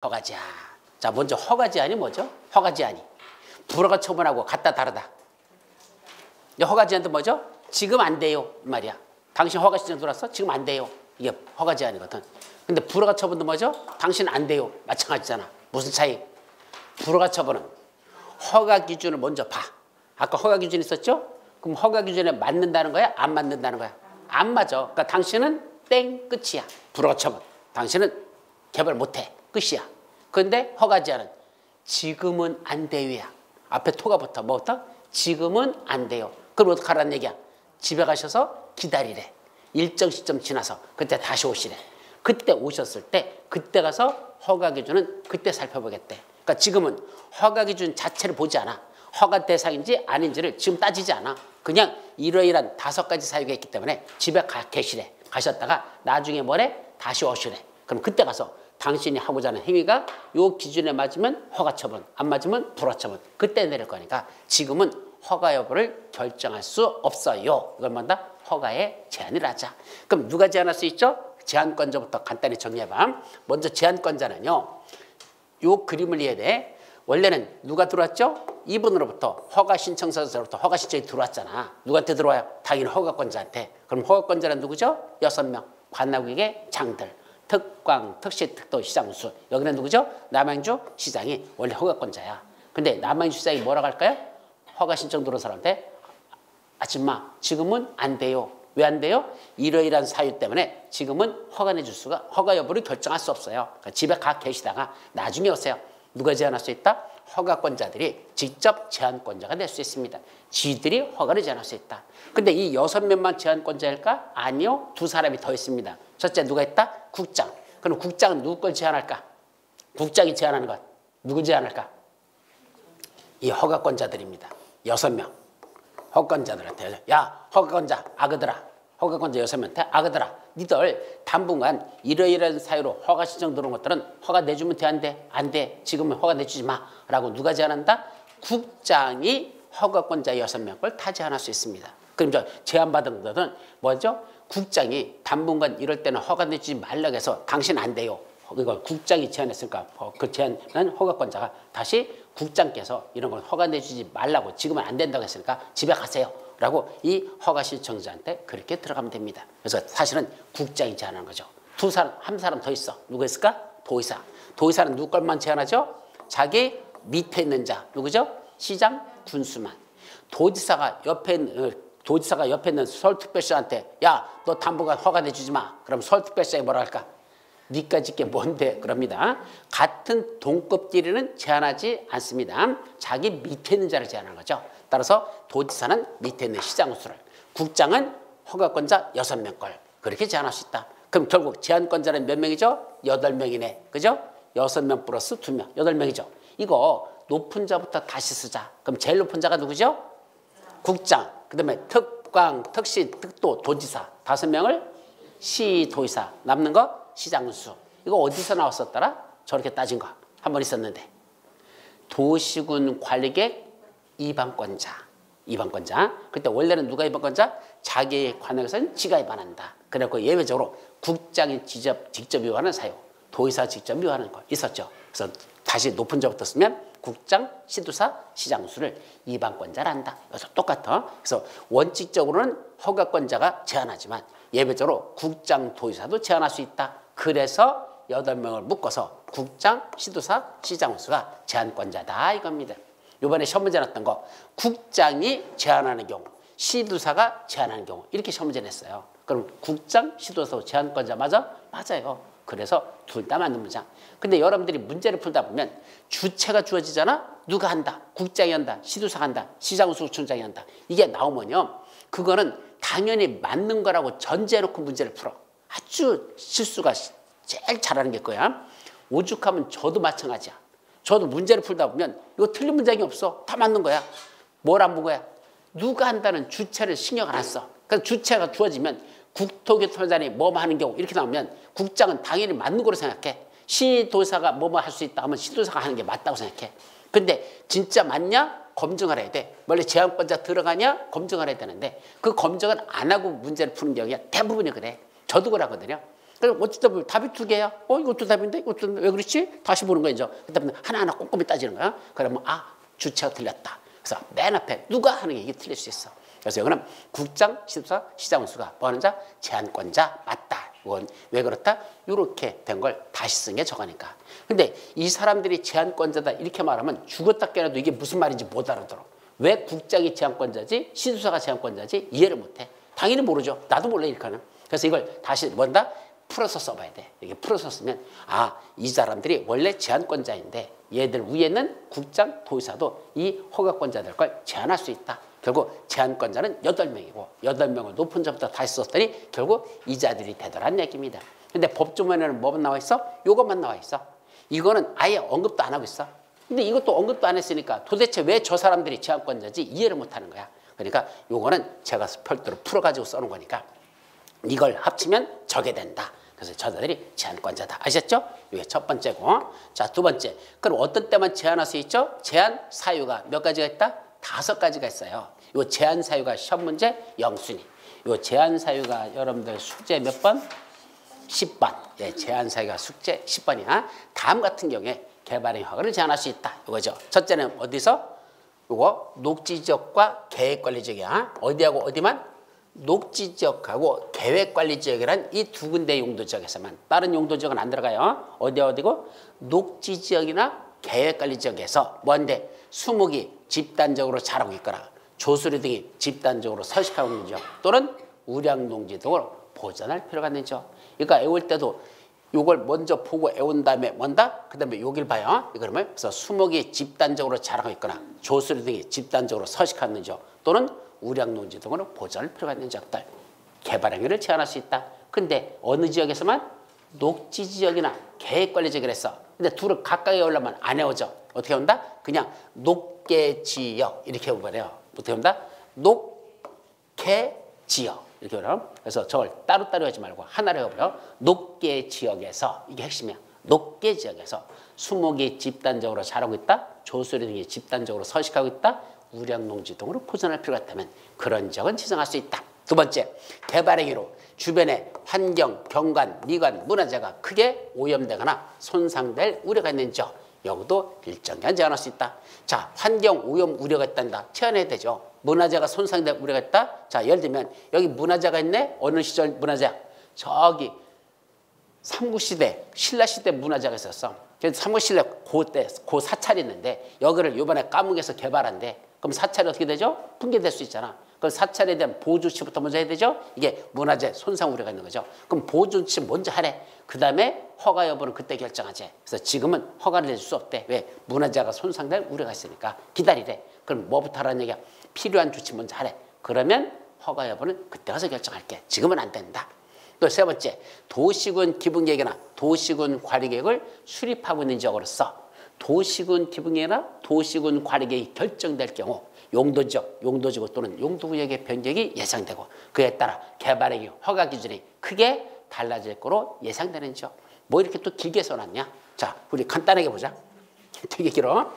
허가제한. 자, 먼저 허가제한이 뭐죠? 허가제한이 불허가 처분하고 같다 다르다. 허가제한도 뭐죠? 지금 안 돼요 말이야. 당신 허가 신청 들어왔어? 지금 안 돼요. 이게 허가제한이거든. 근데 불허가 처분도 뭐죠? 당신 안 돼요. 마찬가지잖아. 무슨 차이? 불허가 처분은 허가 기준을 먼저 봐. 아까 허가 기준 있었죠? 그럼 허가 기준에 맞는다는 거야? 안 맞는다는 거야? 안 맞아. 그러니까 당신은 땡 끝이야. 불허가 처분. 당신은 개발 못해. 끝이야. 그런데 허가 제한은 지금은 안 돼요야. 앞에 토가 붙어. 뭐부터? 지금은 안 돼요. 그럼 어떡하라는 얘기야? 집에 가셔서 기다리래. 일정 시점 지나서 그때 다시 오시래. 그때 오셨을 때 그때 가서 허가 기준은 그때 살펴보겠대. 그러니까 지금은 허가 기준 자체를 보지 않아. 허가 대상인지 아닌지를 지금 따지지 않아. 그냥 이러이러한 5가지 사유가 있기 때문에 집에 계시래. 가셨다가 나중에 뭐래? 다시 오시래. 그럼 그때 가서 당신이 하고자 하는 행위가 요 기준에 맞으면 허가 처분, 안 맞으면 불허 처분. 그때 내릴 거니까 지금은 허가 여부를 결정할 수 없어요. 이걸 뭐다? 허가의 제한을 하자. 그럼 누가 제한할 수 있죠? 제한권자부터 간단히 정리해봐. 먼저 제한권자는요. 요 그림을 이해해야 돼. 원래는 누가 들어왔죠? 이분으로부터 허가 신청서로부터 허가 신청이 들어왔잖아. 누구한테 들어와요? 당연히 허가권자한테. 그럼 허가권자는 누구죠? 6명. 관나국의 장들. 특광, 특시, 특도, 시장수. 여기는 누구죠? 남양주 시장이 원래 허가권자야. 근데 남양주 시장이 뭐라고 할까요? 허가 신청 들어온 사람한테 아줌마 지금은 안 돼요. 왜 안 돼요? 이러이러한 사유 때문에 지금은 허가 내줄 수가 허가 여부를 결정할 수 없어요. 그러니까 집에 가 계시다가 나중에 오세요. 누가 제한할 수 있다? 허가권자들이 직접 제한권자가 될 수 있습니다. 지들이 허가를 제한할 수 있다. 근데 이 6명만 제한권자일까? 아니요. 2사람이 더 있습니다. 첫째 누가 있다? 국장. 그럼 국장은 누구 걸 제한할까? 국장이 제한하는 것. 누구 제한할까? 이 허가권자들입니다. 6명. 허가권자들한테 야 허가권자 아그들아. 허가권자 6명한테 아그들아. 니들 당분간 이러이러한 사유로 허가 신청 들어온 것들은 허가 내주면 돼 안 돼? 안 돼. 지금은 허가 내주지 마. 라고 누가 제한한다? 국장이 허가권자 6명 걸 다 제한할 수 있습니다. 그럼 저 제한받은 것들은 뭐죠? 국장이 당분간 이럴 때는 허가 내주지 말라고 해서 당신 안 돼요. 이걸 국장이 제안했으니까 그 제안은 허가권자가 다시 국장께서 이런 걸 허가 내주지 말라고 지금은 안 된다고 했으니까 집에 가세요. 라고 이 허가 신청자한테 그렇게 들어가면 됩니다. 그래서 사실은 국장이 제안하는 거죠. 한 사람 더 있어. 누구 있을까? 도의사. 도의사는 누구 걸만 제안하죠? 자기 밑에 있는 자. 누구죠? 시장, 군수만. 도지사가 옆에 있는 서울특별시장한테 야, 너 당분간 허가 내주지 마. 그럼 서울특별시장이 뭐라 할까? 니까짓 게 뭔데? 그럽니다. 같은 동급끼리는 제한하지 않습니다. 자기 밑에 있는 자를 제한하는 거죠. 따라서 도지사는 밑에 있는 시장수를, 국장은 허가권자 6명 걸 그렇게 제한할 수 있다. 그럼 결국 제한권자는 몇 명이죠? 8명이네. 그죠? 6명 플러스 2명, 8명이죠. 이거 높은 자부터 다시 쓰자. 그럼 제일 높은 자가 누구죠? 국장, 그 다음에 특광, 특시, 특도, 도지사 5명을 시도의사, 남는 거 시장수. 이거 어디서 나왔었더라? 저렇게 따진 거 한 번 있었는데. 도시군 관리객 이방권자. 그때 원래는 누가 이방권자? 자기 관역에서는 지가 위반한다. 그래서 예외적으로 국장이 직접 위반하는 사유, 도의사 직접 위반하는 거 있었죠. 그래서 다시 높은 자부터 쓰면 국장, 시도사, 시장수를 이방권자를 한다. 그래서 똑같아. 그래서 원칙적으로는 허가권자가 제한하지만 예외적으로 국장, 도의사도 제한할 수 있다. 그래서 8명을 묶어서 국장, 시도사, 시장수가 제한권자다 이겁니다. 이번에 시험 문제 났던 거 국장이 제한하는 경우, 시도사가 제한하는 경우 이렇게 시험 문제 냈어요. 그럼 국장, 시도사 제한권자 맞아? 맞아요. 그래서 둘 다 맞는 문장. 근데 여러분들이 문제를 풀다 보면 주체가 주어지잖아. 누가 한다? 국장이 한다. 시도사가 한다. 시장수총장이 한다. 이게 나오면요. 그거는 당연히 맞는 거라고 전제해놓고 문제를 풀어. 아주 실수가 제일 잘하는 게 그거야. 오죽하면 저도 마찬가지야. 저도 문제를 풀다 보면 이거 틀린 문장이 없어. 다 맞는 거야. 뭘 안 본 거야? 누가 한다는 주체를 신경 안 써. 그래서 주체가 주어지면 국토교통단이 뭐뭐 하는 경우 이렇게 나오면 국장은 당연히 맞는 거로 생각해. 시도사가 뭐뭐 할 수 있다 하면 시도사가 하는 게 맞다고 생각해. 근데 진짜 맞냐? 검증을 해야 돼. 원래 제한권자 들어가냐? 검증을 해야 되는데 그 검증을 안 하고 문제를 푸는 경우가 대부분이 그래. 저도 그러거든요. 그럼 어쩌다 보면 답이 두 개야. 이것도 답인데 이것도 왜 그렇지? 다시 보는 거야. 이제 그다음에 하나하나 꼼꼼히 따지는 거야. 그러면 주체가 틀렸다. 그래서 맨 앞에 누가 하는 게 이게 틀릴 수 있어. 그래서 이거는 국장, 시도사, 시장원수가 뭐 하는 자? 제한권자 맞다. 이건 왜 그렇다? 이렇게 된 걸 다시 쓴 게 저거니까. 근데 이 사람들이 제한권자다 이렇게 말하면 죽었다 깨어나도 이게 무슨 말인지 못 알아들어. 왜 국장이 제한권자지? 시도사가 제한권자지? 이해를 못해. 당연히 모르죠. 나도 몰라 이렇게 하는. 그래서 이걸 다시 뭔다? 풀어서 써봐야 돼. 이게 풀어서 쓰면 이 사람들이 원래 제한권자인데 얘들 위에는 국장, 도의사도 이 허가권자들 걸 제한할 수 있다. 결국 제한권자는 8명이고 8명을 높은 점부터 다시 썼더니 결국 이 자들이 되더란 얘기입니다. 근데 법조문에는 뭐만 나와 있어? 요것만 나와 있어. 이거는 아예 언급도 안 하고 있어. 근데 이것도 언급도 안 했으니까 도대체 왜 저 사람들이 제한권자인지 이해를 못하는 거야. 그러니까 요거는 제가 별도로 풀어가지고 써놓은 거니까 이걸 합치면 저게 된다. 그래서 저들이 제한권자다. 아셨죠? 이게 첫 번째고. 자, 두 번째. 그럼 어떤 때만 제한할 수 있죠? 제한 사유가 몇 가지가 있다? 5가지가 있어요. 요 제한 사유가 시험 문제 0순위. 요 제한 사유가 여러분들 숙제 몇 번? 10번. 네, 제한 사유가 숙제 10번이야. 다음 같은 경우에 개발의 허가를 제한할 수 있다. 이거죠. 첫째는 어디서? 요거 녹지지역과 계획관리지역이야. 어디하고 어디만? 녹지지역하고 계획관리지역이란 이 두 군데 용도지역에서만. 다른 용도지역은 안 들어가요. 어디고? 녹지지역이나 계획관리지역에서 뭔데? 수목이 집단적으로 자라고 있거나 조수리 등이 집단적으로 서식하고 있는 지역 또는 우량농지 등으로 보존할 필요가 있는 지역. 그러니까 애울 때도 요걸 먼저 보고 애운 다음에 뭔다? 그 다음에 여길 봐요. 그러면 그래서 수목이 집단적으로 자라고 있거나 조수리 등이 집단적으로 서식하고 있는 지역 또는 우량농지 등으로 보존할 필요가 있는 지역들. 개발 행위를 제한할 수 있다. 근데 어느 지역에서만? 녹지지역이나 계획관리지역을 했어. 근데 둘을 가까이 올라면 안 외워져. 어떻게 온다? 그냥 녹계지역 이렇게 해버려요. 어떻게 온다? 녹계지역 이렇게 해버려. 그래서 저걸 따로따로 하지 말고 하나로 해버려. 녹계지역에서 이게 핵심이야. 녹계지역에서 수목이 집단적으로 자라고 있다. 조수리 등이 집단적으로 서식하고 있다. 우량농지 등으로 보존할 필요가 있다면 그런 지역은 지정할 수 있다. 두 번째, 개발행위로 주변의 환경, 경관, 미관, 문화재가 크게 오염되거나 손상될 우려가 있는 지역, 여기도 일정 기간 제한할 수 있다. 자, 환경 오염 우려가 있단다. 제한해야 되죠. 문화재가 손상될 우려가 있다. 자, 예를 들면 여기 문화재가 있네. 어느 시절 문화재? 저기 삼국시대, 신라시대 문화재가 있었어. 그래서 삼국시대 고 사찰이 있는데 여기를 이번에 감옥에서 개발한대. 그럼 사찰이 어떻게 되죠? 붕괴될 수 있잖아. 그럼 사찰에 대한 보호 조치부터 먼저 해야 되죠? 이게 문화재 손상 우려가 있는 거죠. 그럼 보호 조치 먼저 하래. 그 다음에 허가 여부는 그때 결정하지. 그래서 지금은 허가를 내줄 수 없대. 왜? 문화재가 손상될 우려가 있으니까 기다리래. 그럼 뭐부터 하라는 얘기야? 필요한 조치 먼저 하래. 그러면 허가 여부는 그때 가서 결정할게. 지금은 안 된다. 또 세 번째, 도시군 기본계획이나 도시군 관리계획을 수립하고 있는 지역으로서 도시군 기본계획이나 도시군 관리계획이 결정될 경우 용도지역, 용도지구 또는 용도구역의 변경이 예상되고 그에 따라 개발행위 허가 기준이 크게 달라질 거로 예상되는 지역. 뭐 이렇게 또 길게 써놨냐? 자, 우리 간단하게 보자. 되게 길어.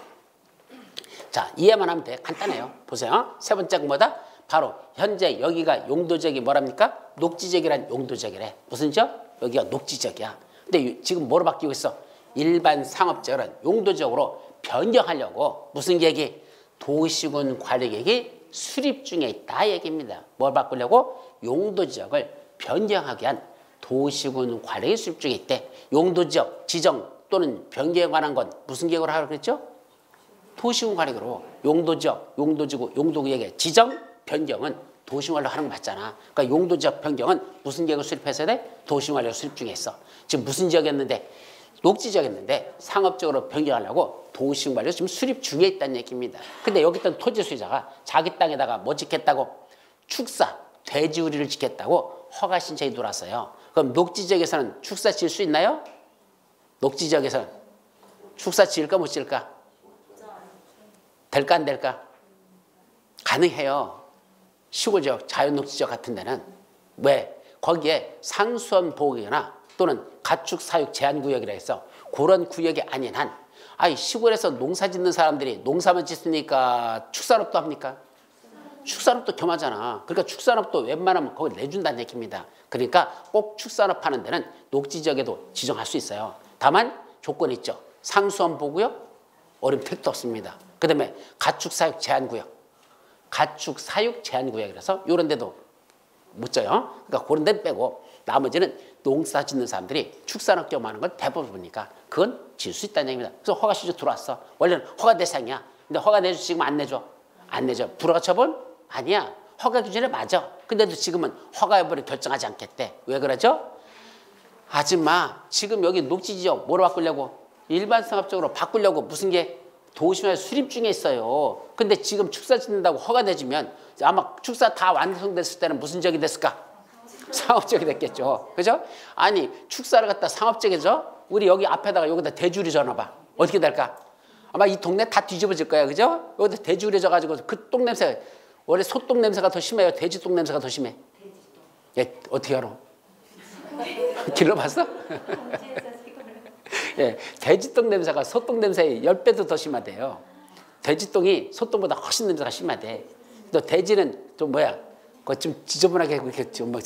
자, 이해만 하면 돼. 간단해요. 보세요. 세 번째가 뭐다? 바로 현재 여기가 용도지역이 뭐랍니까? 녹지지역이란 용도지역이래. 무슨 지역? 여기가 녹지지역이야. 근데 지금 뭐로 바뀌고 있어? 일반 상업지역은 용도지역으로 변경하려고 무슨 계획이? 도시군 관리계획이 수립 중에 있다 얘기입니다. 뭘 바꾸려고? 용도지역을 변경하기 위한 도시군 관리계획이 수립 중에 있대. 용도지역 지정 또는 변경에 관한 건 무슨 계획으로 하라고 그랬죠? 도시군 관리계획으로. 용도지역, 용도지구, 용도구역의 지정, 변경은 도시군관리로 하는 거 맞잖아. 그러니까 용도지역 변경은 무슨 계획을 수립해서 해야 돼? 도시군관리로 수립 중에 있어. 지금 무슨 지역이었는데? 녹지지역이었는데 상업적으로 변경하려고 도시군관리로 지금 수립 중에 있다는 얘기입니다. 근데 여기 있던 토지 소유자가 자기 땅에다가 뭐 짓겠다고? 축사, 돼지우리를 짓겠다고 허가 신청이 들어왔어요. 그럼 녹지지역에서는 축사 지을 수 있나요? 녹지지역에서는 축사 지을까 못 지을까? 될까 안 될까? 가능해요. 시골지역, 자연녹지지역 같은 데는. 왜? 거기에 상수원 보호구역이나 또는 가축사육 제한구역이라 해서 그런 구역이 아닌 한 시골에서 농사 짓는 사람들이 농사만 짓으니까 축사로 또 합니까? 축산업도 겸하잖아. 그러니까 축산업도 웬만하면 거기 내준다는 얘기입니다. 그러니까 꼭 축산업 하는 데는 녹지지역에도 지정할 수 있어요. 다만 조건이 있죠. 상수원 보고요. 어려움 택도 없습니다. 그 다음에 가축사육 제한구역. 가축사육 제한구역이라서 이런 데도 못 져요. 그러니까 그런 데는 빼고 나머지는 농사 짓는 사람들이 축산업 겸하는 걸 대부분 보니까 그건 지을 수 있다는 얘기입니다. 그래서 허가 시주 들어왔어. 원래는 허가 대상이야. 근데 허가 내줘 지금 안 내줘. 안 내줘. 불허가 처분? 아니야. 허가 기준에 맞아. 근데도 지금은 허가 여부를 결정하지 않겠대. 왜 그러죠? 아줌마 지금 여기 녹지지역 뭐로 바꾸려고? 일반 상업적으로 바꾸려고 무슨 게 도심에 수립 중에 있어요. 근데 지금 축사 짓는다고 허가 내주면 아마 축사 다 완성됐을 때는 무슨 지역이 됐을까? 상업지역이 됐겠죠. 그죠? 아니 축사를 갖다 상업지역에서 우리 여기 앞에다가 여기다 대주리 져놔봐. 어떻게 될까? 아마 이 동네 다 뒤집어질 거야. 그죠? 여기다 대주리 져가지고 그 똥 냄새 원래 소똥 냄새가 더 심해요? 돼지똥 냄새가 더 심해? 예, 어떻게 알아? 길러봤어? 예, 돼지똥 냄새가 소똥 냄새의 10배도 더 심하대요. 돼지똥이 소똥보다 훨씬 냄새가 심하대. 또 돼지는 좀 뭐야? 그거 좀 지저분하게 그렇게 좀 막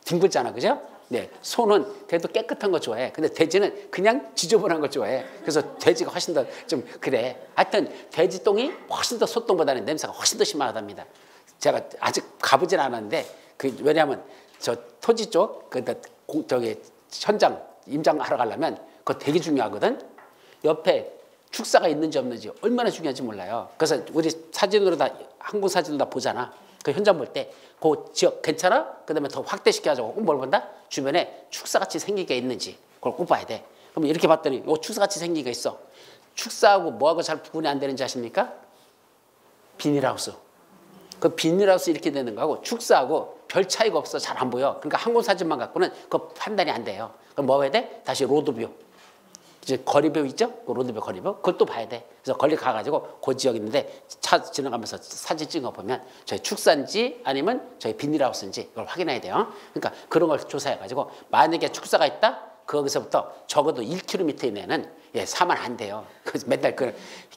뒹굴잖아, 그죠? 네, 소는 그래도 깨끗한 거 좋아해. 근데 돼지는 그냥 지저분한 거 좋아해. 그래서 돼지가 훨씬 더 좀 그래. 하여튼 돼지똥이 훨씬 더 소똥보다는 냄새가 훨씬 더 심하답니다. 제가 아직 가보진 않았는데 왜냐하면 저 토지 쪽 저기 현장 임장하러 가려면 그거 되게 중요하거든. 옆에 축사가 있는지 없는지 얼마나 중요한지 몰라요. 그래서 우리 사진으로 다 항공 사진으로 다 보잖아. 그 현장 볼 때 그 지역 괜찮아? 그다음에 더 확대시켜가지고 꼭 뭘 본다? 주변에 축사같이 생긴 게 있는지 그걸 꼭 봐야 돼. 그럼 이렇게 봤더니 축사같이 생긴 게 있어. 축사하고 뭐하고 잘 구분이 안 되는지 아십니까? 비닐하우스. 그 비닐하우스 이렇게 되는 거하고 축사하고 별 차이가 없어. 잘 안 보여. 그러니까 항공 사진만 갖고는 그 판단이 안 돼요. 그럼 뭐 해야 돼? 다시 로드뷰. 이제 거리뷰 있죠? 그 로드뷰 거리뷰. 그걸 또 봐야 돼. 그래서 거리 가가지고 그 지역 있는데 차 지나가면서 사진 찍어보면 저희 축사인지 아니면 저희 비닐하우스인지 그걸 확인해야 돼요. 그러니까 그런 걸 조사해가지고 만약에 축사가 있다? 거기서부터 적어도 1km 이내는 사면 안 돼요. 그래서 맨날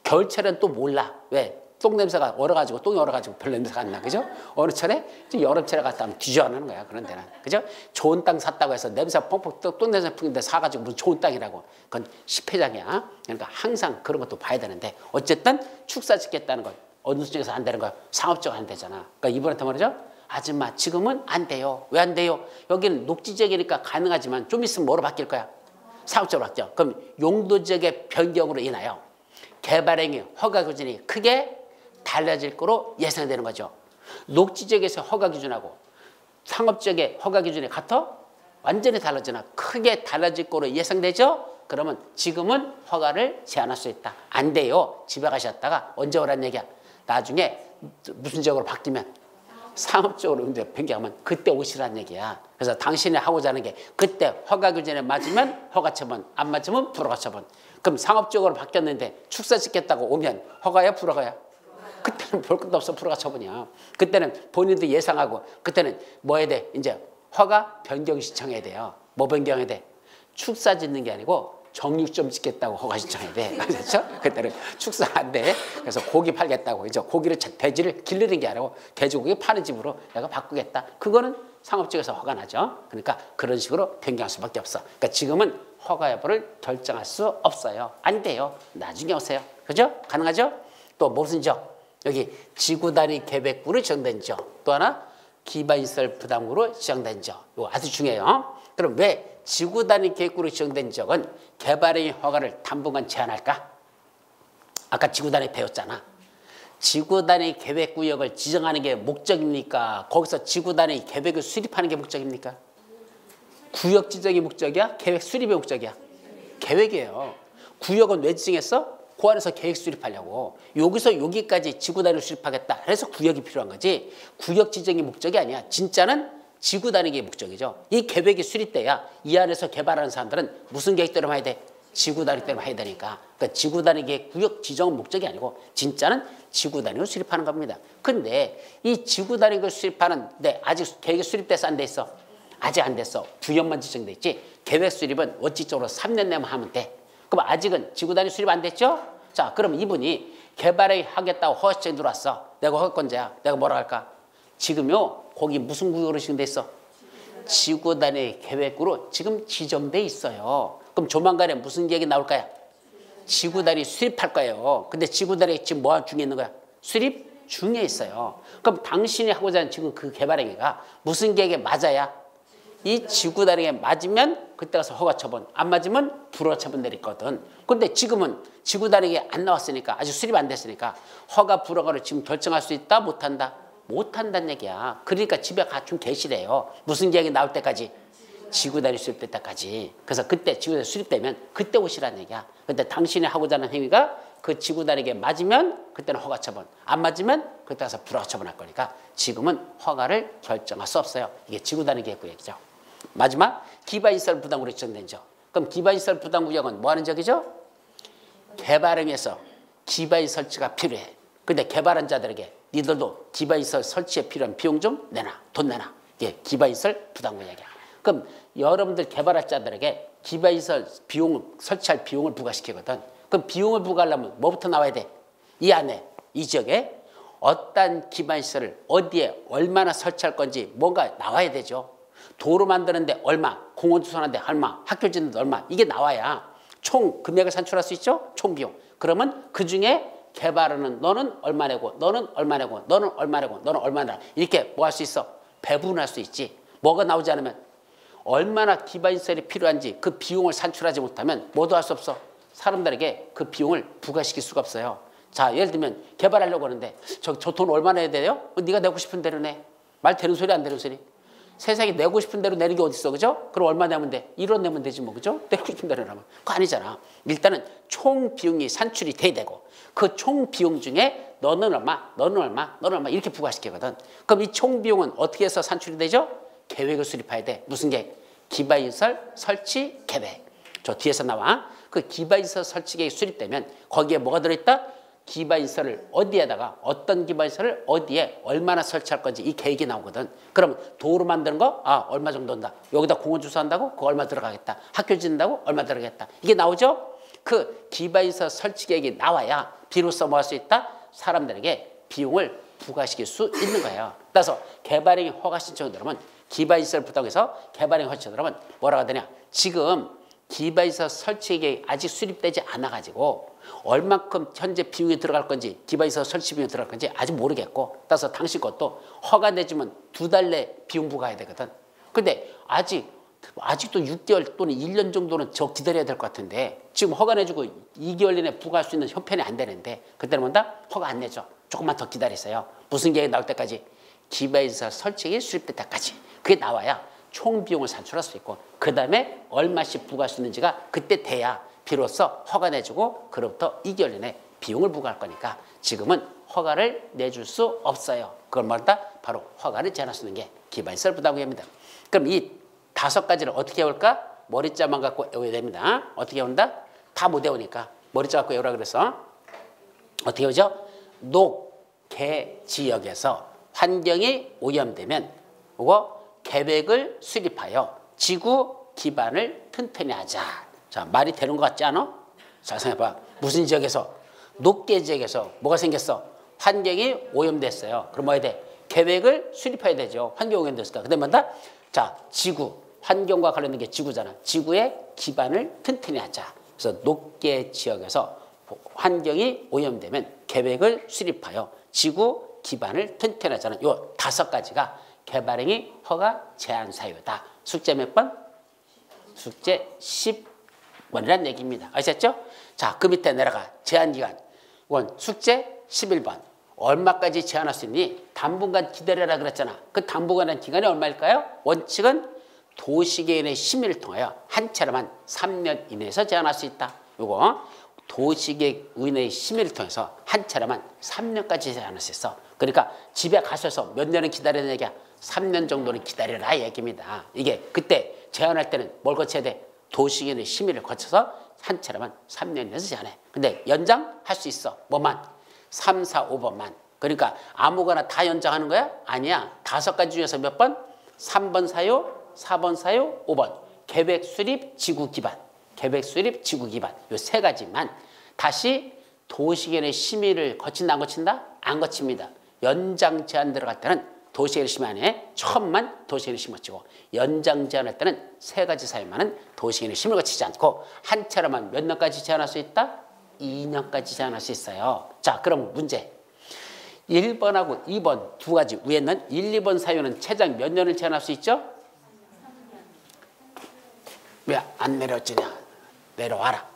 겨울철엔 또 몰라. 왜? 똥 냄새가 얼어가지고 똥이 얼어가지고 별 냄새가 안 나, 그죠? 어느 철에 여름철에 갔다 하면 뒤져하는 거야 그런 데는, 그죠? 좋은 땅 샀다고 해서 냄새 펑펑 똥 냄새 풍긴데 사가지고 무슨 좋은 땅이라고 그건 시패장이야. 그러니까 항상 그런 것도 봐야 되는데 어쨌든 축사 짓겠다는 건 어느 수준에서 안 되는 거야. 상업적으로 안 되잖아. 그러니까 이번에 말이죠. 아줌마 지금은 안 돼요. 왜 안 돼요? 여기는 녹지지역이니까 가능하지만 좀 있으면 뭐로 바뀔 거야? 상업적으로 바뀌어. 그럼 용도지역의 변경으로 인하여 개발행위 허가 기준이 크게 달라질 거로 예상되는 거죠. 녹지지역에서 허가 기준하고 상업지역의 허가 기준이 같아? 완전히 달라지나 크게 달라질 거로 예상되죠? 그러면 지금은 허가를 제한할 수 있다. 안 돼요. 집에 가셨다가 언제 오란 얘기야. 나중에 무슨 지역으로 바뀌면 상업적으로 이제 변경하면 그때 오시라는 얘기야. 그래서 당신이 하고자 하는 게 그때 허가 기준에 맞으면 허가 처분, 안 맞으면 불허가 처분. 그럼 상업적으로 바뀌었는데 축사 짓겠다고 오면 허가야 불허가야? 그때는 볼 것도 없어. 불허가 처분이야. 그때는 본인도 예상하고 그때는 뭐 해야 돼? 이제 허가 변경 신청해야 돼요. 뭐 변경해야 돼? 축사 짓는 게 아니고 정육점 짓겠다고 허가 신청해야 돼. 그렇죠? 그때는 축사 안 돼. 그래서 고기 팔겠다고 이제 고기를 돼지를 기르는 게 아니고 돼지고기 파는 집으로 내가 바꾸겠다. 그거는 상업지역에서 허가 나죠. 그러니까 그런 식으로 변경할 수밖에 없어. 그러니까 지금은 허가 여부를 결정할 수 없어요. 안 돼요. 나중에 오세요. 그죠? 가능하죠? 또 무슨 지역? 여기 지구 단위 계획구로 지정된 지역. 또 하나 기반시설 부담구로 지정된 지역. 이거 아주 중요해요. 그럼 왜 지구 단위 계획구로 지정된 지역은 개발행위 허가를 당분간 제한할까? 아까 지구 단위 배웠잖아. 지구 단위 계획구역을 지정하는 게 목적입니까? 거기서 지구 단위 계획을 수립하는 게 목적입니까? 구역 지정이 목적이야? 계획 수립이 목적이야? 계획이에요. 구역은 왜 지정했어? 그 안에서 계획 수립하려고. 여기서 여기까지 지구 단위로 수립하겠다. 그래서 구역이 필요한 거지. 구역 지정이 목적이 아니야. 진짜는 지구 단위가 목적이죠. 이 계획이 수립돼야 이 안에서 개발하는 사람들은 무슨 계획대로 해야 돼? 지구 단위대로 해야 되니까. 그러니까 지구 단위 계획 구역 지정은 목적이 아니고 진짜는 지구 단위로 수립하는 겁니다. 근데 이 지구 단위를 수립하는데 아직 계획이 수립돼서 안 돼 있어? 아직 안 됐어. 구역만 지정돼 있지. 계획 수립은 원칙적으로 3년 내면 하면 돼. 그럼 아직은 지구 단위 수립 안 됐죠? 자, 그럼 이분이 개발하겠다고 허가증 들어왔어. 내가 허가권자야. 내가 뭐라 할까? 지금요, 거기 무슨 구역으로 지정돼 있어? 지구 단위 계획으로 지금 지정돼 있어요. 그럼 조만간에 무슨 계획이 나올까요? 지구 단위 수립할 거예요. 근데 지구 단위 지금 뭐 중에 있는 거야? 수립 중에 있어요. 그럼 당신이 하고자 하는 지금 그 개발행위가 무슨 계획에 맞아야? 이 지구 단위에 맞으면 그때 가서 허가 처분, 안 맞으면 불허 처분 내리거든. 근데 지금은 지구 단위에 안 나왔으니까, 아직 수립 안 됐으니까 허가 불허가를 지금 결정할 수 있다, 못한다? 못한다는 얘기야. 그러니까 집에 가 좀 계시래요. 무슨 계획이 나올 때까지? 지구 단위 수립될 때까지. 그래서 그때 지구 단위 수립되면 그때 오시라는 얘기야. 근데 당신이 하고자 하는 행위가 그 지구 단위에 맞으면 그때는 허가 처분, 안 맞으면 그때 가서 불허 처분할 거니까 지금은 허가를 결정할 수 없어요. 이게 지구 단위 계획 구역이죠. 마지막 기반시설 부담구로 지정된죠. 그럼 기반시설 부담구역은 뭐 하는 적이죠? 개발행위에서 기반시설 설치가 필요해. 근데 개발한 자들에게 니들도 기반시설 설치에 필요한 비용 좀 내놔. 돈 내놔. 이게 기반시설 부담구역이야. 그럼 여러분들 개발할 자들에게 기반시설 비용을 설치할 비용을 부과시키거든. 그럼 비용을 부과하려면 뭐부터 나와야 돼? 이 안에, 이 지역에 어떤 기반시설을 어디에 얼마나 설치할 건지 뭔가 나와야 되죠. 도로 만드는데 얼마, 공원 조성하는데 얼마, 학교 짓는데 얼마, 이게 나와야 총 금액을 산출할 수 있죠. 총 비용. 그러면 그중에 개발하는 너는 얼마 내고, 너는 얼마 내고, 너는 얼마 내고, 너는 얼마 내고, 이렇게 뭐 할 수 있어? 배분할 수 있지. 뭐가 나오지 않으면 얼마나 기반시설이 필요한지 그 비용을 산출하지 못하면 뭐도 할 수 없어. 사람들에게 그 비용을 부과시킬 수가 없어요. 자, 예를 들면 개발하려고 하는데 저 돈 얼마 내야 돼요? 네가 내고 싶은 대로 내. 말 되는 소리 안 되는 소리? 세상에 내고 싶은 대로 내는 게 어딨어, 그죠? 그럼 얼마 내면 돼? 1원 내면 되지 뭐, 그죠? 내고 싶은 대로 내면. 그거 아니잖아. 일단은 총 비용이 산출이 돼야 되고 그 총 비용 중에 너는 얼마, 너는 얼마, 너는 얼마 이렇게 부과시키거든. 그럼 이 총 비용은 어떻게 해서 산출이 되죠? 계획을 수립해야 돼. 무슨 계획? 기반시설 설치 계획. 저 뒤에서 나와. 그 기반시설 설치 계획이 수립되면 거기에 뭐가 들어있다? 기반시설을 어디에다가 어떤 기반시설을 어디에 얼마나 설치할 건지 이 계획이 나오거든. 그럼 도로 만드는 거 얼마 정도 한다. 여기다 공원 주소한다고? 그거 얼마 들어가겠다. 학교 짓는다고? 얼마 들어가겠다. 이게 나오죠? 그 기반시설 설치 계획이 나와야 비로소 뭐 할 수 있다? 사람들에게 비용을 부과시킬 수 있는 거예요. 따라서 개발행위 허가 신청을 들어오면 기반시설 부담해서 개발행위 허가 신청을 들어오면 뭐라고 하더냐. 지금 기반시설 설치 계획이 아직 수립되지 않아가지고 얼만큼 현재 비용이 들어갈 건지 기반시설 설치 비용이 들어갈 건지 아직 모르겠고 따라서 당신 것도 허가 내주면 2달 내 비용 부과해야 되거든. 근데 아직도 6개월 또는 1년 정도는 저 기다려야 될 것 같은데 지금 허가 내주고 2개월 내내 부과할 수 있는 형편이 안 되는데 그때는 뭔다? 허가 안 내줘. 조금만 더 기다리세요. 무슨 계획이 나올 때까지? 기반시설 설치가 수립될 때까지. 그게 나와야 총 비용을 산출할 수 있고 그 다음에 얼마씩 부과할 수 있는지가 그때 돼야 비로소 허가 내주고 그로부터 2개월 내내 비용을 부과할 거니까 지금은 허가를 내줄 수 없어요. 그걸 말다 바로 허가를 제한할 수 있는 게 기반시설 부담구역입니다. 그럼 이 5가지를 어떻게 외울까? 머리자만 갖고 외워야 됩니다. 어떻게 외운다? 다 못 외우니까 머리자 갖고 외우라 그래서 어떻게 외우죠? 녹개 지역에서 환경이 오염되면 그거 계획을 수립하여 지구 기반을 튼튼히 하자. 자, 말이 되는 것 같지 않아? 자, 생각해봐. 무슨 지역에서? 녹개 지역에서 뭐가 생겼어? 환경이 오염됐어요. 그럼 뭐 해야 돼? 계획을 수립해야 되죠. 환경이 오염됐으니까. 근데 뭐다? 자, 지구. 환경과 관련된 게 지구잖아. 지구의 기반을 튼튼히 하자. 그래서 녹개 지역에서 환경이 오염되면 계획을 수립하여 지구 기반을 튼튼히 하자는 요 5가지가 개발행위 허가 제한 사유다. 숙제 몇 번? 숙제 10번이라는 얘기입니다. 아셨죠? 자, 그 밑에 내려가. 제한기간. 이건 숙제 11번. 얼마까지 제한할 수 있니? 당분간 기다려라 그랬잖아. 그 당분간의 기간이 얼마일까요? 원칙은 도시계획의 심의를 통하여 한 차례만 3년 이내에서 제한할 수 있다. 요거 도시계획 의회의 심의를 통해서 한 차례만 3년까지 제한할 수 있어. 그러니까 집에 가셔서 몇 년은 기다려야 되냐? 3년 정도는 기다려라 얘기입니다. 이게 그때 제한할 때는 뭘 거쳐야 돼? 도시계획의 심의를 거쳐서 한 차례만 3년 이내에서 제한해. 근데 연장할 수 있어. 뭐만? 3, 4, 5번만. 그러니까 아무거나 다 연장하는 거야? 아니야. 5가지 중에서 몇 번? 3번 사유, 4번 사유, 5번. 계획 수립 지구 기반. 계획 수립 지구 기반. 요 3가지만 다시 도시계획의 심의를 거친다 안 거친다? 안 거칩니다. 연장 제한 들어갈 때는 도시계획 심의 안에 처음만 도시계획 심의 거치고 연장 제한할 때는 세 가지 사유만은 도시계획 심의를 거치지 않고 한 차례만 몇 년까지 제한할 수 있다? 2년까지 제한할 수 있어요. 자, 그럼 문제. 1번하고 2번 두 가지 위에 있는 1, 2번 사유는 최장 몇 년을 제한할 수 있죠? 왜 안 내려지냐? 내려와라.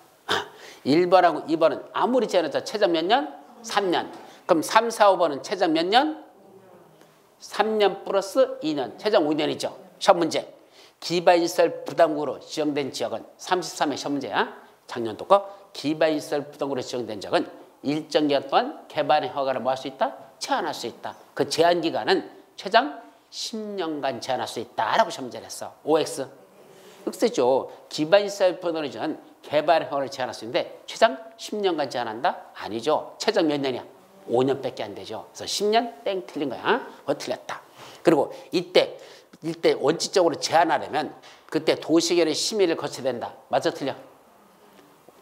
1번하고 2번은 아무리 제한해도 최장 몇 년? 3년. 그럼 3, 4, 5번은 최장 몇 년? 3년 플러스 2년. 최장 5년이죠. 시험 문제. 기반시설 부담구로 지정된 지역은 33회 시험 문제야. 작년도 거. 기반시설 부담구로 지정된 지역은 일정 기간 동안 개발의 허가를 뭐 할 수 있다? 제한할 수 있다. 그 제한 기간은 최장 10년간 제한할 수 있다라고 시험 문제를 했어. OX. 흑세죠. 기반시설 부담구로 지정은 개발의 허가를 제한할 수 있는데 최장 10년간 제한한다? 아니죠. 최장 몇 년이야? 5년밖에 안 되죠. 그래서 10년 땡 틀린 거야. 틀렸다. 그리고 이때 원칙적으로 제한하려면 그때 도시계획의 심의를 거쳐야 된다. 맞아 틀려?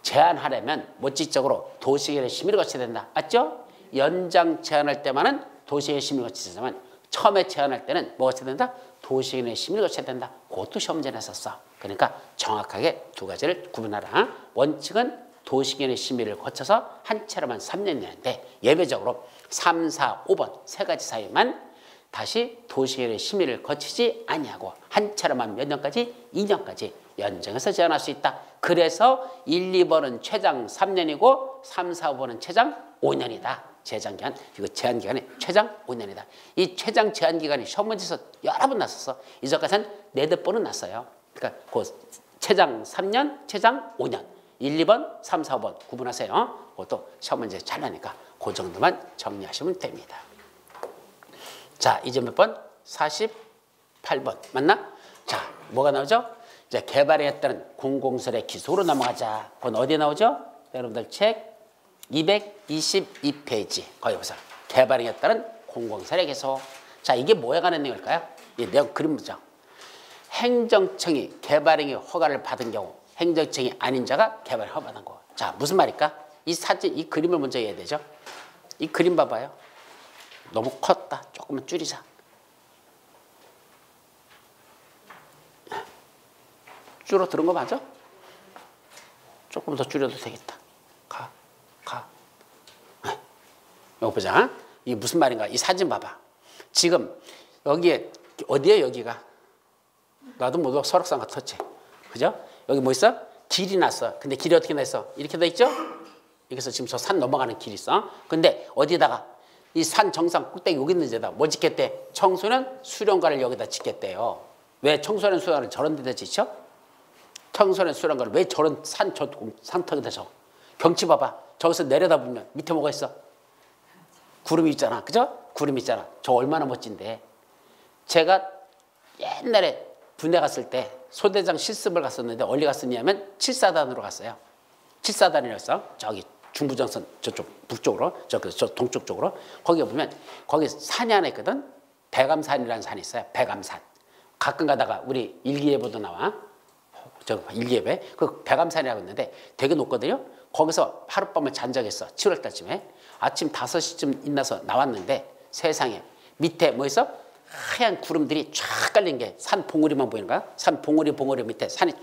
제한하려면 원칙적으로 도시계획의 심의를 거쳐야 된다. 맞죠? 연장 제한할 때만은 도시계획의 심의를 거치지만 처음에 제한할 때는 뭐 거쳐야 된다? 도시계획의 심의를 거쳐야 된다. 그것도 시험 문제를 했었어. 그러니까 정확하게 두 가지를 구분하라. 원칙은 도시계획의 심의를 거쳐서 한 차례만 3년 내는데 예외적으로 3, 4, 5번 세 가지 사유만 다시 도시계획의 심의를 거치지 아니하고 한 차례만 몇 년까지? 2년까지 연장해서 제한할 수 있다. 그래서 1, 2번은 최장 3년이고 3, 4, 5번은 최장 5년이다. 제한기간, 이거 제한기간이 최장 5년이다. 이 최장 제한기간이 시험 문제에서 여러 번 났었어. 이전까지는 4번은 났어요. 그러니까 그 최장 3년, 최장 5년. 1, 2번, 3, 4, 5번 구분하세요. 그것도 시험 문제 잘 나니까 그 정도만 정리하시면 됩니다. 자, 이제 몇 번? 48번. 맞나? 자, 뭐가 나오죠? 이제 개발에 따른 공공설의 기술로 넘어가자. 그건 어디에 나오죠? 여러분들 책 222페이지. 거기 보세요. 개발에 따른 공공설의 기술. 자, 이게 뭐에 관한 내용일까요? 이 내용 그림 문장. 행정청이 개발행위 허가를 받은 경우 행정청이 아닌 자가 개발 허가 받은 거. 자, 무슨 말일까? 이 사진, 이 그림을 먼저 해야 되죠. 이 그림 봐봐요. 너무 컸다. 조금만 줄이자. 줄어드는 거 맞아? 조금 더 줄여도 되겠다. 가. 이거 보자. 이게 무슨 말인가? 이 사진 봐봐. 지금 여기에 어디에 여기가? 나도 모두 설악산 같았지. 그죠? 여기 뭐 있어? 길이 났어. 근데 길이 어떻게 났어? 이렇게 돼 있죠? 여기서 지금 저 산 넘어가는 길이 있어. 근데 어디다가 이 산 정상 꼭대기 여기 있는 데다 뭐 짓겠대? 청소년 수련관을 여기다 짓겠대요. 왜 청소년 수련관을 저런 데다 짓죠? 청소년 수련관을 왜 저런 산턱에다 져? 경치 봐봐. 저기서 내려다보면 밑에 뭐가 있어? 구름이 있잖아. 그죠? 구름이 있잖아. 저 얼마나 멋진데. 제가 옛날에 군대 갔을 때 소대장 실습을 갔었는데 어디 갔었냐면 7사단으로 갔어요. 7사단이었어. 저기 중부정선 저쪽 북쪽으로 저 동쪽 쪽으로. 거기 보면 거기 산이 하나 있거든. 백암산이라는 산이 있어요. 백암산. 가끔 가다가 우리 일기예보도 나와. 저 일기예보에 그 백암산이라고 있는데 되게 높거든요. 거기서 하룻밤을 잔 적이 있어. 7월 달쯤에 아침 5시쯤 일어나서 나왔는데 세상에 밑에 뭐 있어? 하얀 구름들이 쫙 깔린 게 산 봉우리만 보이는 거야. 산 봉우리 밑에 산이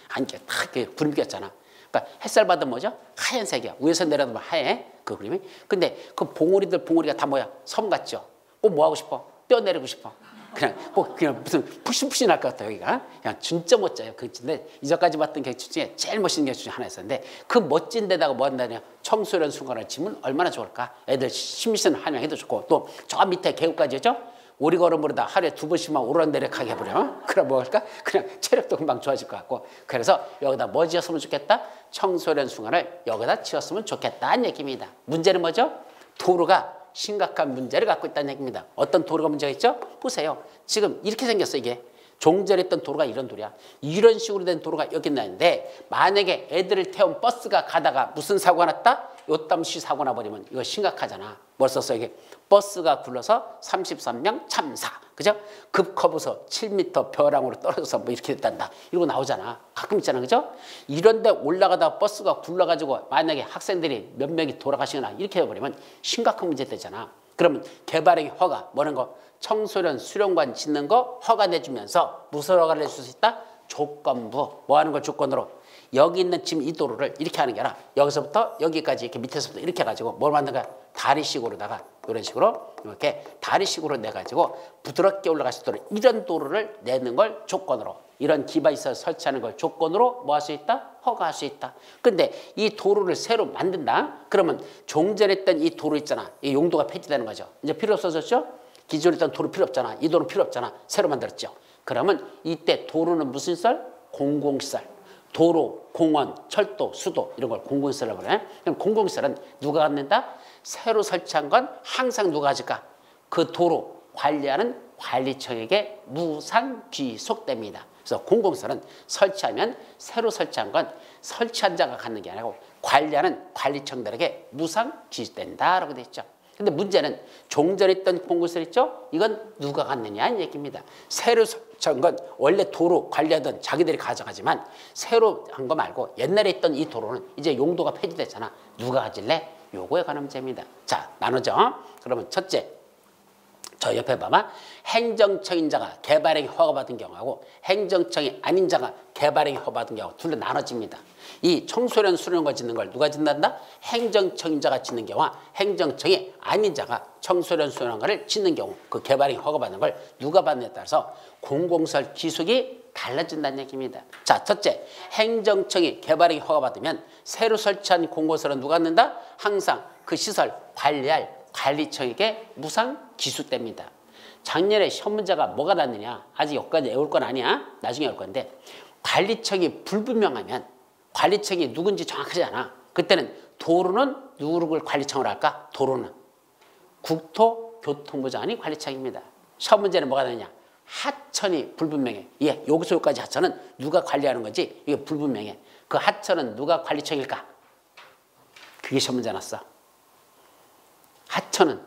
안개 탁 구름 꼈잖아. 그러니까 햇살 받으면 뭐죠? 하얀색이야. 위에서 내려다보면 하얘 그 그림이. 근데 그 봉우리가 다 뭐야? 섬 같죠. 뭐 하고 싶어? 뛰어내리고 싶어. 그냥 무슨 푸신푸신할 것 같아 여기가. 그냥 진짜 멋져요. 근데 이전까지 봤던 객추 중에 제일 멋있는 객추 중에 하나 있었는데 그 멋진 데다가 뭐 한다냐? 청소년 순간을 지면 얼마나 좋을까? 애들 심신 환영해도 좋고 또 저 밑에 계곡까지죠? 오리걸음으로다 하루에 2번씩만 오르락내리락 해버려. 그럼 뭐 할까? 그냥 체력도 금방 좋아질 것 같고. 그래서 여기다 뭐 지었으면 좋겠다? 청소년 순간을 여기다 지었으면 좋겠다는 얘기입니다. 문제는 뭐죠? 도로가 심각한 문제를 갖고 있다는 얘기입니다. 어떤 도로가 문제가 있죠? 보세요. 지금 이렇게 생겼어 이게. 종전했던 도로가 이런 도로야. 이런 식으로 된 도로가 여기 있는데 만약에 애들을 태운 버스가 가다가 무슨 사고가 났다? 요땀시 사고 나버리면 이거 심각하잖아. 뭘 썼어? 이게 버스가 굴러서 33명 참사. 그죠? 급커브서 7m 벼랑으로 떨어져서 뭐 이렇게 됐단다. 이러고 나오잖아. 가끔 있잖아. 그죠? 이런데 올라가다 버스가 굴러가지고 만약에 학생들이 몇 명이 돌아가시거나 이렇게 해버리면 심각한 문제 되잖아. 그러면 개발행위 허가, 뭐는 거? 청소년 수련관 짓는 거 허가 내주면서 무슨 허가를 낼 수 있다? 조건부. 뭐 하는 걸 조건으로? 여기 있는 지금 이 도로를 이렇게 하는 게 아니라 여기서부터 여기까지 이렇게 밑에서부터 이렇게 해가지고 뭘 만든 거야? 다리식으로다가 이런 식으로 이렇게 다리식으로 내가지고 부드럽게 올라갈 수 있도록 이런 도로를 내는 걸 조건으로, 이런 기반시설 설치하는 걸 조건으로 뭐 할 수 있다? 허가할 수 있다. 근데 이 도로를 새로 만든다? 그러면 종전했던 이 도로 있잖아. 이 용도가 폐지되는 거죠. 이제 필요 없어졌죠? 기존에 있던 도로 필요 없잖아. 이 도로 필요 없잖아. 새로 만들었죠. 그러면 이때 도로는 무슨 시설? 공공시설. 도로, 공원, 철도, 수도 이런 걸 공공시설이라고 그래. 그럼 공공시설은 누가 갖는다? 새로 설치한 건 항상 누가 가질까? 그 도로 관리하는 관리청에게 무상 귀속됩니다. 그래서 공공시설은 설치하면 새로 설치한 건 설치한 자가 갖는 게 아니고 관리하는 관리청들에게 무상 귀속된다라고 되어 있죠. 근데 문제는 종전했던 공공시설 있죠? 이건 누가 갖느냐 이 얘기입니다. 새로 설치한 건 원래 도로 관리하던 자기들이 가져가지만 새로 한 거 말고 옛날에 있던 이 도로는 이제 용도가 폐지됐잖아. 누가 가질래? 요거에 관한 문제입니다. 자, 나누죠. 그러면 첫째, 저 옆에 봐봐. 행정청인 자가 개발행위 허가받은 경우하고 행정청이 아닌 자가 개발행위 허가받은 경우 둘로 나눠집니다. 이 청소년 수련관 짓는 걸 누가 짓는다? 행정청인 자가 짓는 경우와 행정청이 아닌 자가 청소년 수련관을 짓는 경우 그 개발행위 허가받는 걸 누가 받느냐에 따라서 공공시설 기속이 달라진다는 얘기입니다. 자, 첫째, 행정청이 개발행위 허가받으면 새로 설치한 공공시설은 누가 갖는다? 항상 그 시설 관리할 관리청에게 무상 기수됩니다. 작년에 시험 문제가 뭐가 났느냐? 아직 여기까지 외울 건 아니야. 나중에 외울 건데 관리청이 불분명하면 관리청이 누군지 정확하지 않아. 그때는 도로는 누구를 관리청으로 할까? 도로는 국토교통부 장관이 관리청입니다. 시험 문제는 뭐가 되느냐? 하천이 불분명해. 예, 여기서 여기까지 하천은 누가 관리하는 건지 이게 불분명해. 그 하천은 누가 관리청일까? 그게 시험 문제 났어. 하천은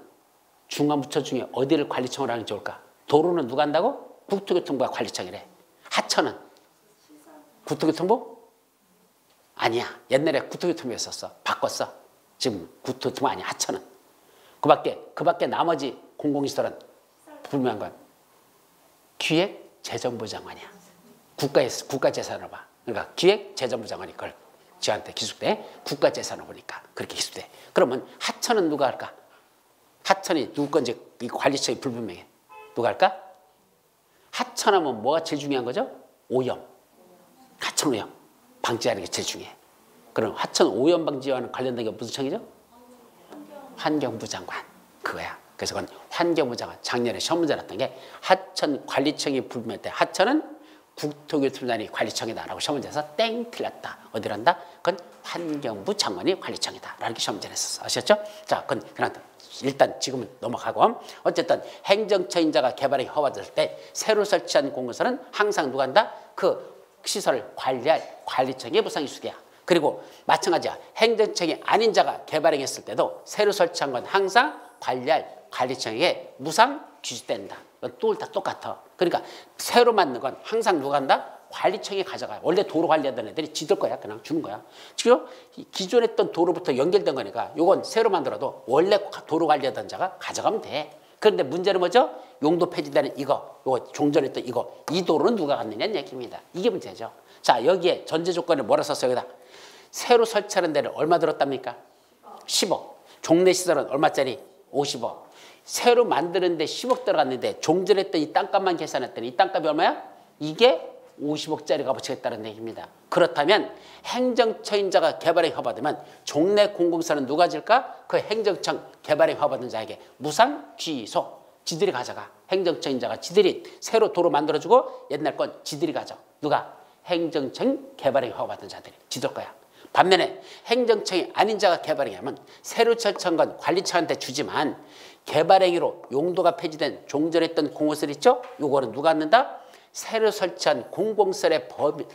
중앙부처 중에 어디를 관리청으로 하는 게 좋을까? 도로는 누가 한다고? 국토교통부가 관리청이래. 하천은? 국토교통부? 아니야. 옛날에 국토교통부였었어. 바꿨어. 지금 국토교통부 아니야. 하천은. 그 밖에 나머지 공공시설은 불명한 건 기획재정부 장관이야. 국가재산으로 봐. 그러니까 기획재정부 장관이 그걸 저한테 기숙돼. 국가재산으로 보니까 그렇게 기숙돼. 그러면 하천은 누가 할까? 하천이 누구 건지 이 관리청이 불분명해. 누가 할까? 하천하면 뭐가 제일 중요한 거죠? 오염. 하천 오염 방지하는 게 제일 중요해. 그럼 하천 오염 방지와는 관련된 게 무슨 청이죠? 환경부 장관. 그거야. 그래서 그건 환경부 장관. 작년에 시험 문제 났던 게 하천 관리청이 불분명할 때 하천은 국토교통부장관이 관리청이다라고 시험 문제에서 땡 틀렸다. 어디란다? 그건 환경부 장관이 관리청이다. 라는 게 시험 문제 냈었어. 아셨죠? 자, 그건 그냥 일단 지금은 넘어가고 어쨌든 행정처인자가 개발행위 허가받을 때 새로 설치한 공공시설은 항상 누가 한다? 그 시설을 관리할 관리청의 무상이수돼야. 그리고 마찬가지야. 행정청이 아닌 자가 개발행위했을 때도 새로 설치한 건 항상 관리할 관리청에게 무상 귀수된다. 또 다 똑같아. 그러니까 새로 만든 건 항상 누가 한다? 관리청이 가져가요. 원래 도로 관리하던 애들이 지들 거야. 그냥 주는 거야. 지금 기존에 있던 도로부터 연결된 거니까 이건 새로 만들어도 원래 도로 관리하던 자가 가져가면 돼. 그런데 문제는 뭐죠? 용도 폐지되는 이거 종전했던 이거. 이 도로는 누가 갖느냐는 얘기입니다. 이게 문제죠. 자, 여기에 전제 조건을 뭐라 썼어요? 여기다. 새로 설치하는 데를 얼마 들었답니까? 10억. 종래 시설은 얼마짜리? 50억. 새로 만드는데 10억 들어갔는데 종전했던 이 땅값만 계산했더니 이 땅값이 얼마야? 이게 50억짜리 값어치가 있다는 얘기입니다. 그렇다면 행정처인자가 개발행위 허가받으면 종래 공공시설은 누가 질까? 그 행정청 개발행위 허가받은 자에게 무상 귀소. 지들이 가져가. 행정처인자가 지들이 새로 도로 만들어주고 옛날 건 지들이 가져. 누가? 행정청 개발행위 허가받은 자들이 지들 거야. 반면에 행정청이 아닌 자가 개발행위하면 새로 설치한 건 관리청한테 주지만 개발행위로 용도가 폐지된 종전했던 공공시설 있죠? 요거는 누가 갖는다? 새로 설치한 공공시설의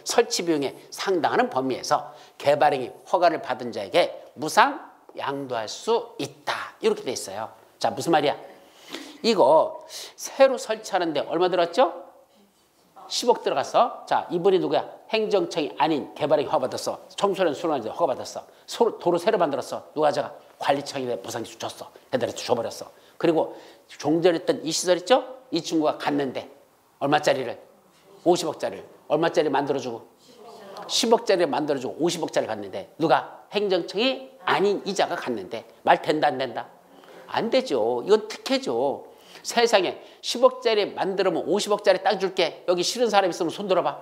설치 비용에 상당하는 범위에서 개발행위 허가를 받은 자에게 무상 양도할 수 있다. 이렇게 돼 있어요. 자, 무슨 말이야? 이거 새로 설치하는데 얼마 들었죠? 10억 들어갔어. 자, 이분이 누구야? 행정청이 아닌 개발행위 허가받았어. 청소년 수련하는데 허가받았어. 도로 새로 만들었어. 누가 가져가? 관리청이 무상기 줬어. 애들한테 줘버렸어. 그리고 종전했던 이 시설 있죠? 이 친구가 갔는데 얼마짜리를? 50억짜리를. 얼마짜리 만들어주고? 10억짜리 만들어주고 50억짜리 갔는데 누가? 행정청이 아닌 이자가 갔는데 말 된다 안 된다? 안 되죠. 이건 특혜죠. 세상에 10억짜리 만들면 50억짜리 딱 줄게. 여기 싫은 사람 있으면 손 들어봐.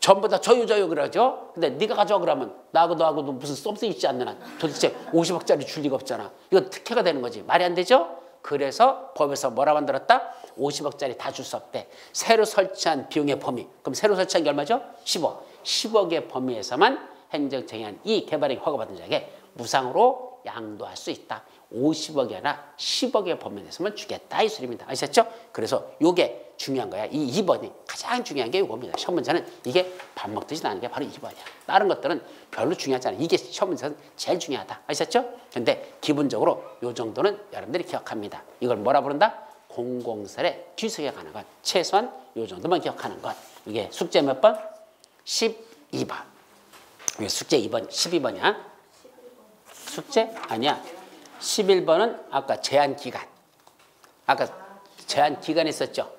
전부 다 저요 그러죠. 근데 네가 가져와 그러면 나하고 너하고도 무슨 썸씽 있지 않는 한 도대체 50억짜리 줄 리가 없잖아. 이건 특혜가 되는 거지. 말이 안 되죠? 그래서 법에서 뭐라 만들었다? 50억짜리 다 줄 수 없대. 새로 설치한 비용의 범위. 그럼 새로 설치한 게 얼마죠? 10억. 10억의 범위에서만 행정청이 한 이 개발행위 허가받은 자에게 무상으로 양도할 수 있다. 50억이 아니라 10억의 범위 내에서만 주겠다 이 소리입니다. 아시겠죠? 그래서 이게 중요한 거야. 이 2번이 가장 중요한 게 이겁니다. 시험 문제는 이게 밥 먹듯이 나는 게 바로 2번이야. 다른 것들은 별로 중요하지 않아. 이게 시험 문제는 제일 중요하다. 아시겠죠? 근데 기본적으로 이 정도는 여러분들이 기억합니다. 이걸 뭐라 부른다? 공공시설의 뒤석에 관한 것. 최소한 이 정도만 기억하는 것. 이게 숙제 몇 번? 12번. 이게 숙제 2번, 12번이야. 숙제? 아니야. 11번은 아까 제한기간. 아까 제한기간 있었죠.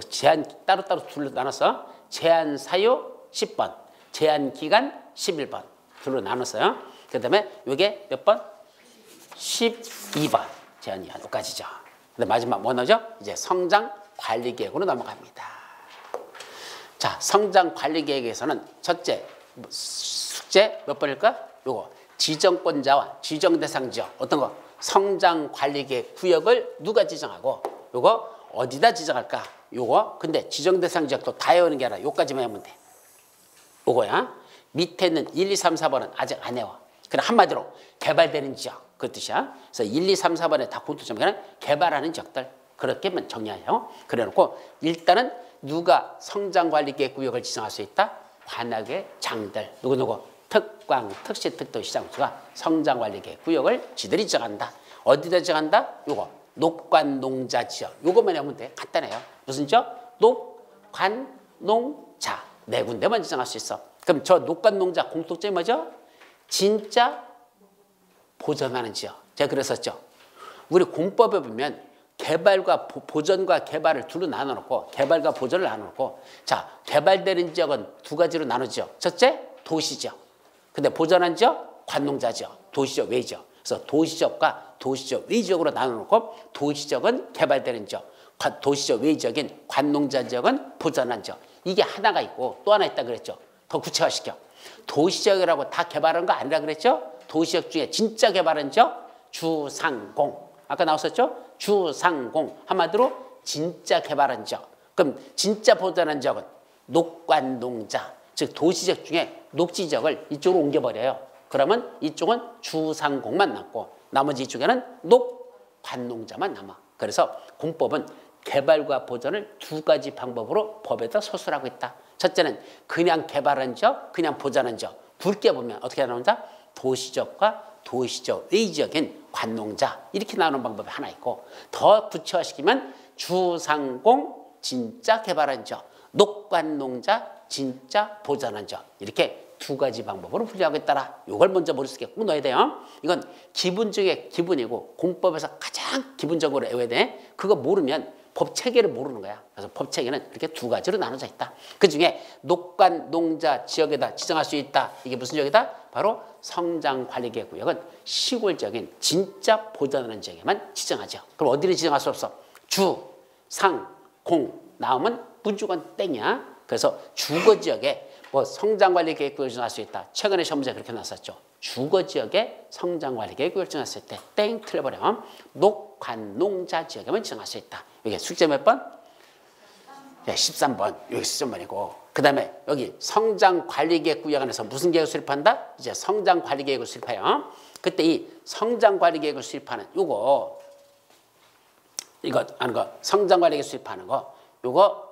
제한 따로따로 둘로 나눴어. 제한사유 10번, 제한기간 11번. 둘로 나눴어요. 그 다음에 이게 몇 번? 12번. 제한기간 여기까지죠. 근데 마지막 뭐 나오죠? 이제 성장관리계획으로 넘어갑니다. 자, 성장관리계획에서는 첫째, 숙제 몇 번일까? 요거. 지정권자와 지정대상지역 어떤 거? 성장관리계획 구역을 누가 지정하고 요거 어디다 지정할까? 요거 근데 지정대상지역도 다 외우는 게 아니라 요까지만 하면 돼. 요거야. 밑에 있는 1, 2, 3, 4번은 아직 안 외워. 그냥 한마디로 개발되는 지역 그 뜻이야. 그래서 1, 2, 3, 4번에 다 공통점은 개발하는 지역들 그렇게만 정리하죠. 그래놓고 일단은 누가 성장관리계획 구역을 지정할 수 있다? 관악의 장들 누구 특광, 특시, 특도 시장수가 성장관리계획 구역을 지들이 지정한다. 어디다 지정한다? 요거 녹관, 농자 지역. 요것만 하면 돼. 간단해요. 무슨 지역? 녹, 관, 농자. 네 군데만 지정할 수 있어. 그럼 저 녹관, 농자 공통점이 뭐죠? 진짜 보전하는 지역. 제가 그랬었죠. 우리 공법에 보면 개발과 보전과 개발을 둘로 나눠놓고 개발과 보전을 나눠놓고 자 개발되는 지역은 두 가지로 나누죠. 첫째 도시지역. 근데 보전한 지역 관농자지역. 도시지역 외지역. 그래서 도시지역과 도시지역 외지역으로 나눠놓고 도시지역은 개발되는 지역. 도시지역 외지역인 관농자지역은 보전한 지역. 이게 하나가 있고 또 하나 있다 그랬죠. 더 구체화시켜. 도시지역이라고 다 개발한 거 아니라 그랬죠. 도시지역 중에 진짜 개발한 지역 주상공. 아까 나왔었죠? 주상공. 한마디로 진짜 개발한 지역. 그럼 진짜 보전한 지역은 녹관농자. 즉 도시지역 중에 녹지지역을 이쪽으로 옮겨버려요. 그러면 이쪽은 주상공만 남고 나머지 이쪽에는 녹관농자만 남아. 그래서 공법은 개발과 보전을 두 가지 방법으로 법에다 서술하고 있다. 첫째는 그냥 개발한 지역, 그냥 보전한 지역. 굵게 보면 어떻게 나온다? 도시지역과 도시지역 외지역인 관농자 이렇게 나오는 방법이 하나 있고 더 구체화시키면 주상공 진짜 개발한 지역, 녹관농자 진짜 보전한 지역 이렇게 두 가지 방법으로 분류하고 있다라. 이걸 먼저 머릿속에 꼭 넣어야 돼요. 이건 기본 중에 기본이고 공법에서 가장 기본적으로 외워야 돼. 그거 모르면 법 체계를 모르는 거야. 그래서 법 체계는 이렇게 두 가지로 나눠져 있다. 그중에 녹관 농자 지역에다 지정할 수 있다. 이게 무슨 지역이다? 바로 성장관리계획 구역은 시골적인 진짜 보전하는 지역에만 지정하죠. 그럼 어디를 지정할 수 없어? 주, 상, 공 나오면 무조건 땡이야. 그래서 주거지역에 뭐 성장관리계획 구역을 지정할 수 있다. 최근에 시험 문제 그렇게 나왔었죠. 주거지역에 성장관리계획 구역을 지정했을 때 땡 틀려버려. 녹관농자 지역에만 지정할 수 있다. 이게 숙제 몇 번? 네, 13번. 여기 수점번이고 그 다음에 여기 성장관리계획 구역 안에서 무슨 계획을 수립한다? 이제 성장관리계획을 수립해요. 그때 이 성장관리계획을 수립하는 이거 아는 거 성장관리계획 수립하는 거 요거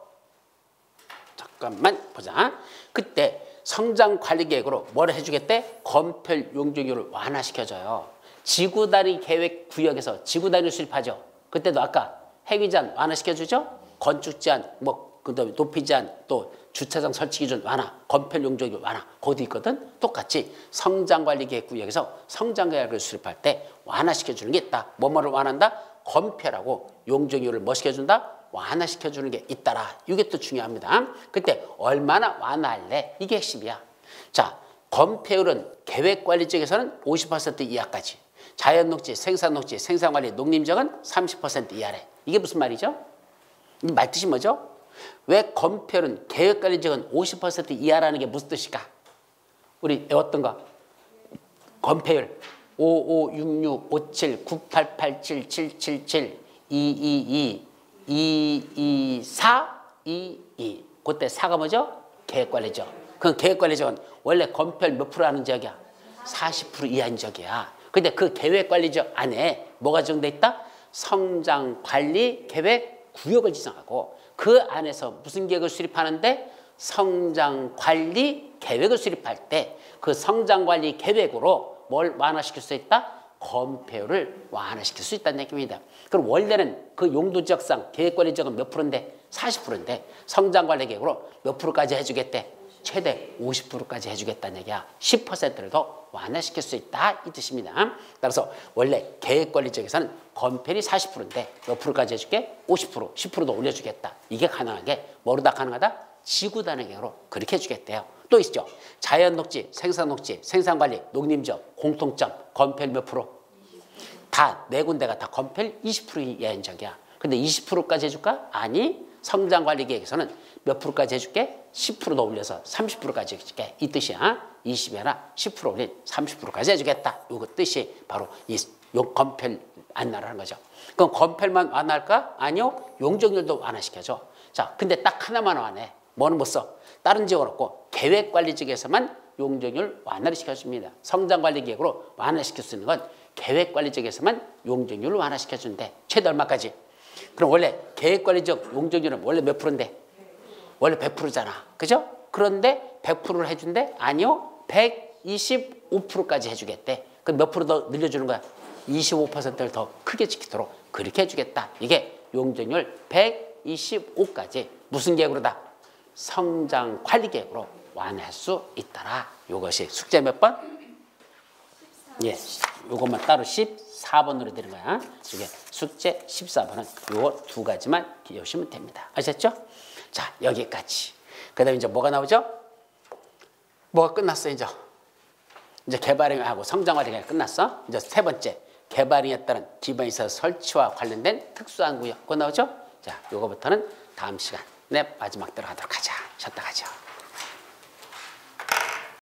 잠깐만 보자. 그때 성장관리계획으로 뭘 해주겠대? 건폐율 용적률을 완화시켜줘요. 지구단위 계획 구역에서 지구단위를 수립하죠. 그때도 아까 해기제한 완화시켜주죠. 건축제한, 그다음에 높이 제한, 또 주차장 설치 기준 완화, 건폐율 용적률 완화, 거기 있거든. 똑같이 성장관리계획 구역에서 성장계획을 수립할 때 완화시켜주는 게 있다. 뭐뭐를 완화한다? 건폐율하고 용적률을 뭐 시켜준다? 완화시켜주는 게 있다라. 이게 또 중요합니다. 그때 얼마나 완화할래? 이게 핵심이야. 자, 건폐율은 계획관리 쪽에서는 50% 이하까지. 자연녹지, 생산녹지, 생산관리, 농림지역은 30% 이하래. 이게 무슨 말이죠? 이 말뜻이 뭐죠? 왜 건폐율은 계획관리 지역은 50% 이하라는 게 무슨 뜻일까? 우리 외웠던 거. 건폐율 5566 57 9887 777 222 224 22. 그때 4가 뭐죠? 계획관리죠. 그럼 계획관리지역은 원래 건폐율 몇 프로 하는 지역이야? 40% 이하인 지역이야. 근데 그 계획관리지역 안에 뭐가 지정돼 있다? 성장관리계획 구역을 지정하고 그 안에서 무슨 계획을 수립하는데? 성장관리계획을 수립할 때 그 성장관리계획으로 뭘 완화시킬 수 있다? 건폐율을 완화시킬 수 있다는 얘기입니다. 그럼 원래는 그 용도지역상 계획관리지역은 몇 프로인데? 40%인데 성장관리계획으로 몇 프로까지 해주겠대? 최대 50%까지 해주겠다는 얘기야. 10%를 더 완화시킬 수 있다 이 뜻입니다. 따라서 원래 계획관리지역에서는 건폐율이 40%인데 몇 프로까지 해줄게? 50%, 10%도 올려주겠다. 이게 가능하게 뭐로 다 가능하다? 지구단위 계획으로 그렇게 해주겠대요. 또 있죠. 자연녹지, 생산녹지, 생산관리, 농림지역 공통점 건폐율 몇 프로? 다 네 군데가 다 건폐율 20% 이하인 지역이야. 근데 20%까지 해줄까? 아니, 성장관리계획에서는 몇 프로까지 해줄게? 10% 더 올려서 30%까지 해줄게. 이 뜻이야. 20이 아니라 10% 올린 30%까지 해주겠다. 이거 뜻이 바로 이 건폐율 완화를 하는 거죠. 그럼 건폐율만 완화할까? 아니요. 용적률도 완화시켜줘. 자, 근데 딱 하나만 완화해. 뭐는 못 써? 다른 지역은 없고 계획관리 지역에서만 용적률 완화를 시켜줍니다. 성장관리계획으로 완화시킬 수 있는 건 계획관리 지역에서만 용적률을 완화시켜준대. 최대 얼마까지? 그럼 원래 계획관리 지역 용적률은 원래 몇 프로인데? 원래 100%잖아. 그죠? 그런데 100%를 해준대? 아니요. 125%까지 해주겠대. 그럼 몇 프로 더 늘려주는 거야? 25%를 더 크게 지키도록 그렇게 해주겠다. 이게 용적률 125까지 무슨 계획으로다? 성장관리계획으로 완화할 수 있다라. 이것이 숙제 몇 번? 14번. 예, 이것만 따로 14번으로 되는 거야. 이게 숙제 14번은 요 두 가지만 기억하시면 됩니다. 아셨죠? 자, 여기까지. 그 다음에 이제 뭐가 나오죠? 뭐가 끝났어, 이제. 이제 개발행위하고 성장관리가 끝났어. 이제 세 번째, 개발행위에 따른 기반시설 설치와 관련된 특수한 구역. 그거 나오죠? 자, 요거부터는 다음 시간에 마지막 들어가도록 하자. 쉬었다 가죠.